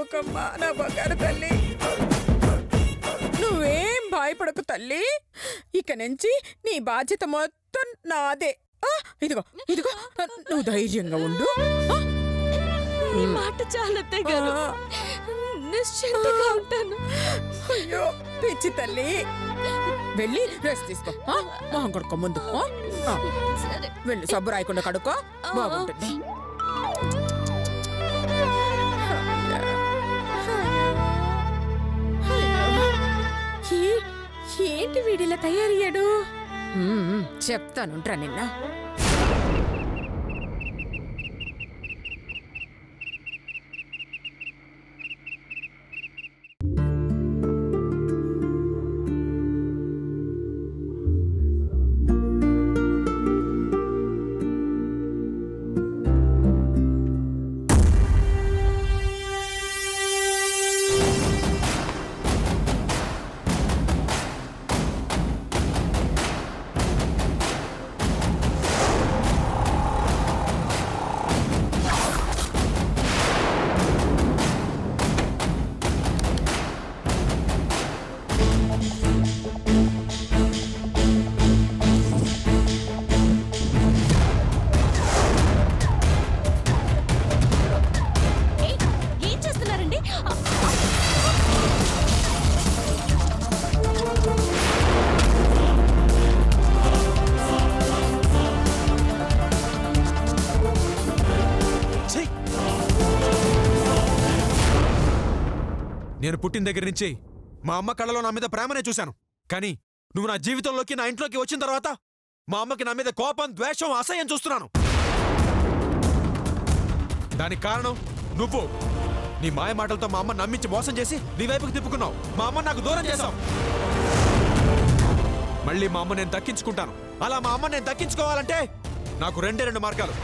భయపడకమ్మా నా బంగారు తల్లి. నువ్వేం భయపడకు తల్లి. ఇక నుంచి నీ బాధ్యత మొత్తం నాదే. ఇదిగో ఇదిగో నువ్వు ధైర్యంగా ఉండు. ఈ మాట చాలా తెగరు. నిశ్చింతగా ఉంటాను. అయ్యో పిచ్చి తల్లి, వెళ్ళి రెస్ట్ తీసుకో. మొహం కడుక్కో ముందు. సరే. వెళ్ళి సబ్బు రాయకుండా కడుక్కో, బాగుంటుంది. ఏంటి వీడిలా తయారయ్యాడు? చెప్తానుంట్రా నిన్న. ఏం చేస్తున్నారండి? నేను పుట్టిన దగ్గర నుంచి మా అమ్మ కళ్ళలో నా మీద ప్రేమనే చూశాను. కానీ నువ్వు నా జీవితంలోకి, నా ఇంట్లోకి వచ్చిన తర్వాత మా అమ్మకి నా మీద కోపం, ద్వేషం, అసహ్యం చూస్తున్నాను. దానికి కారణం నువ్వు. నీ మాయ మాటలతో మా అమ్మ నమ్మించి మోసం చేసి నీ వైపుకి తిప్పుకున్నావు. మా అమ్మ నాకు దూరం చేశావు. మళ్ళీ మా అమ్మ నేను దక్కించుకుంటాను. అలా మా అమ్మ నేను దక్కించుకోవాలంటే నాకు రెండే రెండు మార్గాలు.